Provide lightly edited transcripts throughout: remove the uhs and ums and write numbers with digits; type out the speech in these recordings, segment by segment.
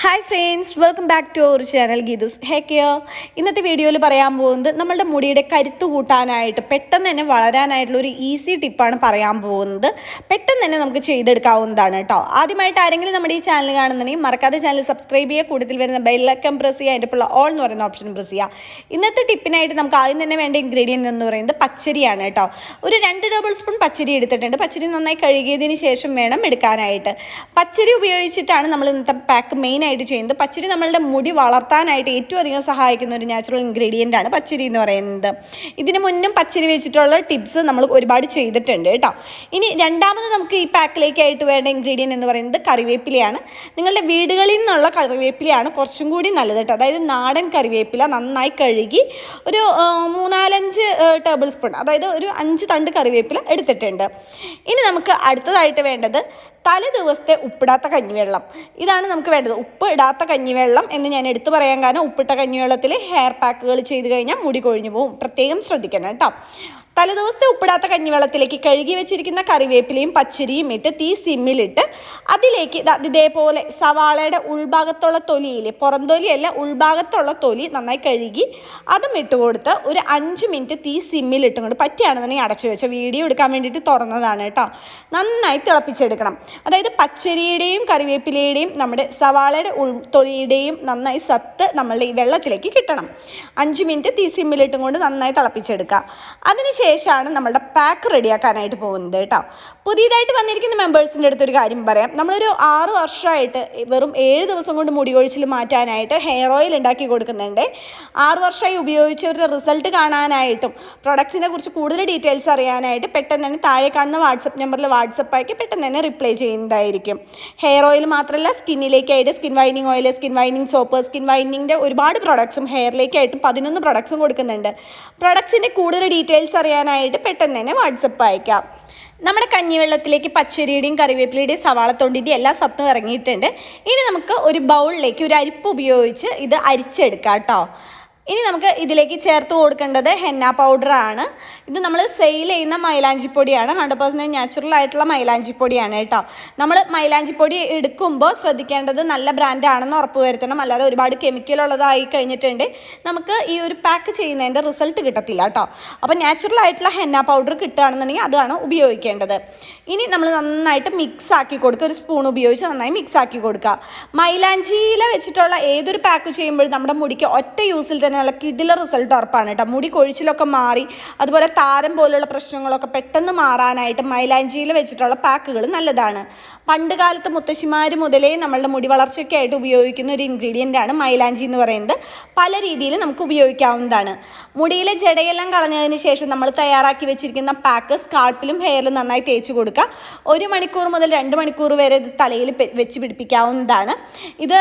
Hi friends, welcome back to our channel Geethu's hair care. ഇന്നത്തെ വീഡിയോയിൽ പറയാൻ പോകുന്നത് നമ്മളുടെ മുടിയുടെ കരുത്ത് കൂട്ടാനായിട്ട് പെട്ടെന്ന് തന്നെ വളരാനായിട്ടുള്ള ഒരു ഈസി ടിപ്പാണ് പറയാൻ പോകുന്നത്. പെട്ടെന്ന് തന്നെ നമുക്ക് ചെയ്തെടുക്കാവുന്നതാണ് കേട്ടോ. ആദ്യമായിട്ട് ആരെങ്കിലും നമ്മുടെ ഈ ചാനൽ കാണുന്നുണ്ടെങ്കിൽ മറക്കാതെ ചാനൽ സബ്സ്ക്രൈബ് ചെയ്യുക. കൂട്ടത്തിൽ വരുന്ന ബെല്ലൈക്കൺ പ്രസ് ചെയ്യുക, അതിൻ്റെ ഉള്ള ഓൾ എന്ന് പറയുന്ന ഓപ്ഷൻ പ്രസ് ചെയ്യുക. ഇന്നത്തെ ടിപ്പിനായിട്ട് നമുക്ക് ആദ്യം തന്നെ വേണ്ട ഇൻഗ്രീഡിയൻറ്റ് എന്ന് പറയുന്നത് പച്ചരിയാണ് കേട്ടോ. ഒരു 2 ടേബിൾ സ്പൂൺ പച്ചരി എടുത്തിട്ടുണ്ട്. പച്ചരി നന്നായി കഴുകിയതിന് ശേഷം വേണം എടുക്കാനായിട്ട്. പച്ചരി ഉപയോഗിച്ചിട്ടാണ് നമ്മൾ ഇന്നത്തെ പാക്ക് മെയിനായിട്ട് ചെയ്യുന്നത്. പച്ചരി നമ്മളുടെ മുടി വളർത്താനായിട്ട് ഏറ്റവും അധികം സഹായിക്കുന്ന ഒരു നാച്ചുറൽ ഇൻഗ്രീഡിയൻ്റ് ആണ് പച്ചരി എന്ന് പറയുന്നത്. ഇതിന് മുന്നും പച്ചരി വെച്ചിട്ടുള്ള ടിപ്സ് നമ്മൾ ഒരുപാട് ചെയ്തിട്ടുണ്ട് കേട്ടോ. ഇനി രണ്ടാമത് നമുക്ക് ഈ പാക്കിലേക്കായിട്ട് വേണ്ട ഇൻഗ്രീഡിയൻറ്റ് എന്ന് പറയുന്നത് കറിവേപ്പിലയാണ്. നിങ്ങളുടെ വീടുകളിൽ നിന്നുള്ള കറിവേപ്പിലയാണ് കുറച്ചും കൂടി നല്ലത് കേട്ടോ. അതായത് നാടൻ കറിവേപ്പില നന്നായി കഴുകി ഒരു 3-4-5 ടേബിൾ സ്പൂൺ, അതായത് ഒരു 5 തണ്ട് കറിവേപ്പില എടുത്തിട്ടുണ്ട്. ഇനി നമുക്ക് അടുത്തതായിട്ട് വേണ്ടത് തലേ ദിവസത്തെ ഉപ്പിടാത്ത കഞ്ഞിവെള്ളം. ഇതാണ് നമുക്ക് വേണ്ടത്. ഉപ്പ് ഇടാത്ത കഞ്ഞിവെള്ളം എന്ന് ഞാൻ എടുത്തു പറയാൻ കാരണം ഉപ്പിട്ട കഞ്ഞിവെള്ളത്തിൽ ഹെയർ പാക്കുകൾ ചെയ്ത് കഴിഞ്ഞാൽ മുടി കൊഴിഞ്ഞു പോകും. പ്രത്യേകം ശ്രദ്ധിക്കണം കേട്ടോ. തലേദിവസത്തെ ഉപ്പിടാത്ത കഞ്ഞിവെള്ളത്തിലേക്ക് കഴുകി വെച്ചിരിക്കുന്ന കറിവേപ്പിലയും പച്ചരിയും ഇട്ട് തീ സിമ്മിലിട്ട് അതിലേക്ക് ഇതേപോലെ സവാളയുടെ ഉൾഭാഗത്തുള്ള തൊലിയില്ലേ, പുറംതൊലിയല്ല ഉൾഭാഗത്തുള്ള തൊലി നന്നായി കഴുകി അതും ഇട്ട് കൊടുത്ത് ഒരു 5 മിനിറ്റ് തീ സിമ്മിലിട്ടും കൊണ്ട് പറ്റിയാണെന്നുണ്ടെങ്കിൽ അടച്ചു വെച്ച വീഡിയോ എടുക്കാൻ വേണ്ടിയിട്ട് തുറന്നതാണ് കേട്ടോ. നന്നായി തിളപ്പിച്ചെടുക്കണം. അതായത് പച്ചരിയുടെയും കറിവേപ്പിലയുടെയും നമ്മുടെ സവാളയുടെ തൊലിയുടെയും നന്നായി സത്ത് നമ്മളുടെ ഈ വെള്ളത്തിലേക്ക് കിട്ടണം. 5 മിനിറ്റ് തീ സിമ്മിലിട്ടും കൊണ്ട് നന്നായി തിളപ്പിച്ചെടുക്കുക. ശേഷമാണ് നമ്മളുടെ പാക്ക് റെഡിയാക്കാനായിട്ട് പോകുന്നത് കേട്ടോ. പുതിയതായിട്ട് വന്നിരിക്കുന്ന മെമ്പേഴ്സിൻ്റെ അടുത്തൊരു കാര്യം പറയാം. നമ്മളൊരു 6 വർഷമായിട്ട് വെറും 7 ദിവസം കൊണ്ട് മുടി കൊഴിച്ചിൽ മാറ്റാനായിട്ട് ഹെയർ ഓയിൽ ഉണ്ടാക്കി കൊടുക്കുന്നുണ്ട്. 6 വർഷമായി ഉപയോഗിച്ചവരുടെ റിസൾട്ട് കാണാനായിട്ടും പ്രൊഡക്ട്സിനെ കുറിച്ച് കൂടുതൽ ഡീറ്റെയിൽസ് അറിയാനായിട്ട് പെട്ടെന്ന് തന്നെ താഴെ കാണുന്ന വാട്സപ്പ് നമ്പറിൽ വാട്സപ്പ് ആക്കി പെട്ടെന്ന് തന്നെ റിപ്ലൈ ചെയ്യുന്നതായിരിക്കും. ഹെയർ ഓയിൽ മാത്രമല്ല, സ്കിന്നിലേക്കായിട്ട് സ്കിൻ വൈനിങ് ഓയിൽ, സ്കിൻ വൈനിങ് സോപ്പ്, സ്കിൻ വൈനിങ്ങിൻ്റെ ഒരുപാട് പ്രൊഡക്ട്സും ഹെയറിലേക്കായിട്ടും 11 പ്രൊഡക്ട്സും കൊടുക്കുന്നുണ്ട്. പ്രൊഡക്ട്സിൻ്റെ കൂടുതൽ ഡീറ്റെയിൽസ് അറിയാനായിട്ട് പെട്ടെന്ന് തന്നെ വാട്സപ്പ് അയക്കാം. നമ്മുടെ കഞ്ഞിവെള്ളത്തിലേക്ക് പച്ചരിയുടെയും കറിവേപ്പിലയുടെയും സവാളത്തൊണ്ടിൻ്റെയും എല്ലാ സത്തും ഇറങ്ങിയിട്ടുണ്ട്. ഇനി നമുക്ക് ഒരു ബൗളിലേക്ക് ഒരു അരിപ്പ് ഉപയോഗിച്ച് ഇത് അരിച്ചെടുക്കാം കേട്ടോ. ഇനി നമുക്ക് ഇതിലേക്ക് ചേർത്ത് കൊടുക്കേണ്ടത് ഹെന്ന പൗഡറാണ്. ഇത് നമ്മൾ സെയിൽ ചെയ്യുന്ന മൈലാഞ്ചിപ്പൊടിയാണ്. 100% നാച്ചുറൽ ആയിട്ടുള്ള മൈലാഞ്ചിപ്പൊടിയാണ് കേട്ടോ. നമ്മൾ മൈലാഞ്ചിപ്പൊടി എടുക്കുമ്പോൾ ശ്രദ്ധിക്കേണ്ടത് നല്ല ബ്രാൻഡാണെന്ന് ഉറപ്പ് വരുത്തണം. അല്ലാതെ ഒരുപാട് കെമിക്കൽ ഉള്ളതായി കഴിഞ്ഞിട്ടുണ്ട് നമുക്ക് ഈ ഒരു പാക്ക് ചെയ്യുന്നതിൻ്റെ റിസൾട്ട് കിട്ടത്തില്ല കേട്ടോ. അപ്പോൾ നാച്ചുറൽ ആയിട്ടുള്ള ഹെന്ന പൗഡർ കിട്ടുകയാണെന്നുണ്ടെങ്കിൽ അതാണ് ഉപയോഗിക്കേണ്ടത്. ഇനി നമ്മൾ നന്നായിട്ട് മിക്സ് ആക്കി കൊടുക്കുക. ഒരു സ്പൂൺ ഉപയോഗിച്ച് നന്നായി മിക്സ് ആക്കി കൊടുക്കുക. മൈലാഞ്ചിയില വെച്ചിട്ടുള്ള ഏതൊരു പാക്ക് ചെയ്യുമ്പോഴും നമ്മുടെ മുടിക്ക് ഒറ്റ യൂസിൽ തന്നെ നല്ല കിടില റിസൾട്ട് ഉറപ്പാണ് കേട്ടോ. മുടി കൊഴിച്ചിലൊക്കെ മാറി അതുപോലെ താരം പോലുള്ള പ്രശ്നങ്ങളൊക്കെ പെട്ടെന്ന് മാറാനായിട്ട് മൈലാഞ്ചിയിൽ വെച്ചിട്ടുള്ള പാക്കുകൾ നല്ലതാണ്. പണ്ട് കാലത്ത് മുത്തശ്ശിമാർ മുതലേ നമ്മളുടെ മുടി വളർച്ചയ്ക്ക് ആയിട്ട് ഉപയോഗിക്കുന്ന ഒരു ഇൻഗ്രീഡിയൻ്റ് ആണ് മൈലാഞ്ചി എന്ന് പറയുന്നത്. പല രീതിയിൽ നമുക്ക് ഉപയോഗിക്കാവുന്നതാണ്. മുടിയിലെ ജടയെല്ലാം കളഞ്ഞതിന് ശേഷം നമ്മൾ തയ്യാറാക്കി വെച്ചിരിക്കുന്ന പാക്ക് സ്കാൾപ്പിലും ഹെയറിലും നന്നായി തേച്ച് കൊടുക്കുക. 1 മണിക്കൂർ മുതൽ 2 മണിക്കൂർ വരെ ഇത് തലയിൽ വെച്ച് പിടിപ്പിക്കാവുന്നതാണ്. ഇത്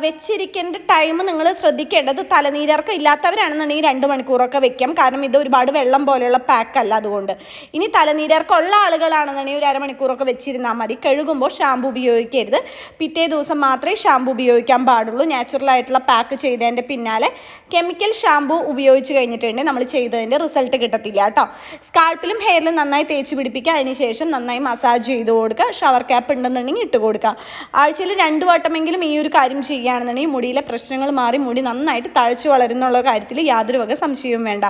വെച്ചിരിക്കേണ്ട ടൈം നിങ്ങൾ ശ്രദ്ധിക്കേണ്ടത് തലനീരർക്ക് ഇല്ലാത്തവരാണെന്നുണ്ടെങ്കിൽ 2 മണിക്കൂറൊക്കെ വെക്കാം. കാരണം ഇത് ഒരുപാട് വെള്ളം പോലെയുള്ള പാക്കല്ല. അതുകൊണ്ട് ഇനി തലനീരർക്കുള്ള ആളുകളാണെന്നുണ്ടെങ്കിൽ ഒരു 1/2 മണിക്കൂറൊക്കെ വെച്ചിരുന്നാൽ മതി. കഴുകുമ്പോൾ ഷാമ്പു ഉപയോഗിക്കരുത്. പിറ്റേ ദിവസം മാത്രമേ ഷാമ്പു ഉപയോഗിക്കാൻ പാടുള്ളൂ. നാച്ചുറൽ ആയിട്ടുള്ള പാക്ക് ചെയ്തതിൻ്റെ പിന്നാലെ കെമിക്കൽ ഷാമ്പു ഉപയോഗിച്ച് കഴിഞ്ഞിട്ടുണ്ടെങ്കിൽ നമ്മൾ ചെയ്തതിൻ്റെ റിസൾട്ട് കിട്ടത്തില്ല കേട്ടോ. സ്കാൾപ്പിലും ഹെയറിലും നന്നായി തേച്ച് പിടിപ്പിക്കുക. അതിനുശേഷം നന്നായി മസാജ് ചെയ്ത് കൊടുക്കുക. ഷവർ ക്യാപ്പ് ഉണ്ടെന്നുണ്ടെങ്കിൽ ഇട്ട് കൊടുക്കുക. ആഴ്ചയിൽ 2 വട്ടമെങ്കിലും ഈ ഒരു കാര്യം ചെയ്യുകയാണെന്നുണ്ടെങ്കിൽ മുടിയിലെ പ്രശ്നങ്ങൾ മാറി മുടി നന്നായിട്ട് തഴച്ചു വളരുന്നുള്ള കാര്യത്തിൽ യാതൊരു വക സംശയവും വേണ്ട.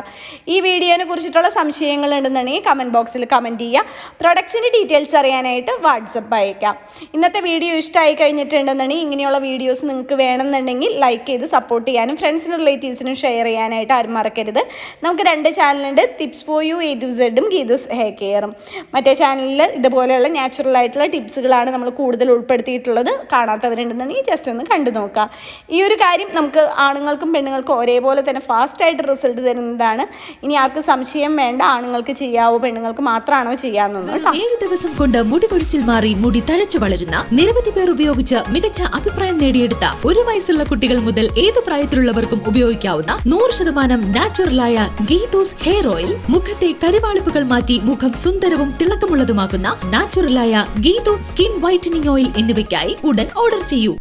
ഈ വീഡിയോനെ കുറിച്ചിട്ടുള്ള സംശയങ്ങൾ ഉണ്ടെന്നുണ്ടെങ്കിൽ കമൻറ്റ് ബോക്സിൽ കമൻറ്റ് ചെയ്യുക. പ്രൊഡക്ട്സിൻ്റെ ഡീറ്റെയിൽസ് അറിയാനായിട്ട് വാട്സപ്പ് അയക്കാം. ഇന്നത്തെ വീഡിയോ ഇഷ്ടമായി കഴിഞ്ഞിട്ടുണ്ടെന്നുണ്ടെങ്കിൽ ഇങ്ങനെയുള്ള വീഡിയോസ് നിങ്ങൾക്ക് വേണമെന്നുണ്ടെങ്കിൽ ലൈക്ക് ചെയ്ത് സപ്പോർട്ട് ചെയ്യാനും ഫ്രണ്ട്സിനും റിലേറ്റീവ്സിനും ഷെയർ ചെയ്യാനായിട്ട് ആരും മറക്കരുത്. നമുക്ക് 2 ചാനലുണ്ട്. Tips for you A to Z Geethu's hair കെയറും. മറ്റേ ചാനലിൽ ഇതുപോലെയുള്ള നാച്ചുറൽ ആയിട്ടുള്ള ടിപ്സുകളാണ് നമ്മൾ കൂടുതൽ ഉൾപ്പെടുത്തിയിട്ടുള്ളത്. കാണാത്തവരുണ്ടെന്നുണ്ടെങ്കിൽ ജസ്റ്റ് ഒന്ന് കണ്ടു നോക്കുക. ഈ ഒരു കാര്യം നമുക്ക് ആണുങ്ങൾക്കും പെണ്ണുങ്ങൾക്കും ഒരേപോലെ തന്നെ ഫാസ്റ്റായിട്ട് റിസൾട്ട് തരുന്നതാണ്. ഇനി ആർക്കും സംശയം വേണ്ട, ആണുങ്ങൾക്ക് ചെയ്യാവോ പെണ്ണുങ്ങൾക്ക് മാത്രമാണോ ചെയ്യാമെന്നൊന്നും. 7 ദിവസം കൊണ്ട് മുടി കൊഴിച്ചിൽ മാറി മുടി തഴച്ചു വളരുന്ന നിരവധി പേർ ഉപയോഗിച്ച് മികച്ച അഭിപ്രായം നേടിയെടുത്ത 1 വയസ്സുള്ള കുട്ടികൾ മുതൽ ഏത് പ്രായത്തിലുള്ളവർക്കും ഉപയോഗിക്കാവുന്ന 100% നാച്ചുറലായ ഗീതൂസ് ഹെയർ ഓയിൽ. മുഖത്തെ കരുവാളിപ്പുകൾ മാറ്റി മുഖം സുന്ദരവും തിളക്കമുള്ളതുമാക്കുന്ന നാച്ചുറലായ ഗീതൂസ് സ്കിൻ വൈറ്റനിങ് ഓയിൽ എന്നിവയ്ക്കായി ഉടൻ ഓർഡർ ചെയ്യൂ.